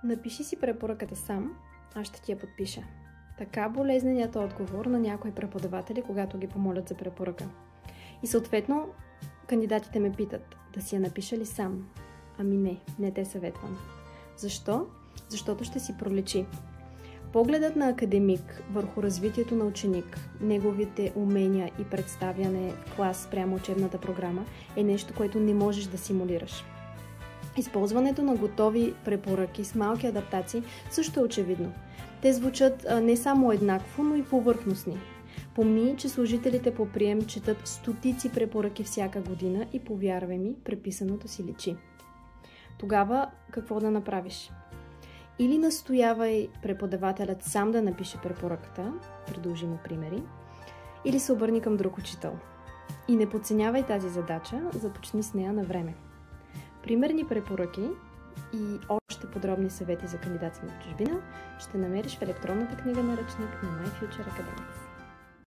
Напиши си препоръката сам, аз ще ти я подпиша. Така болезненият отговор на някои преподаватели, когато ги помолят за препоръка. И съответно, кандидатите ме питат, да си я напиша ли сам? Ами не те съветвам. Защо? Защото ще си проличи. Погледът на академик върху развитието на ученик, неговите умения и представяне в клас прямо учебната програма е нещо, което не можеш да симулираш. Използването на готови препоръки с малки адаптации също е очевидно. Те звучат не само еднакво, но и повърхностни. Помни, че служителите по прием четат стотици препоръки всяка година и повярвай ми, преписаното си личи. Тогава какво да направиш? Или настоявай преподавателят сам да напише препоръката, предложи му примери, или се обърни към друг учител. И не подценявай тази задача, започни с нея на време. Примерни препоръки и още подробни съвети за кандидати в чужбина ще намериш в електронната книга наръчник на My Future Academics.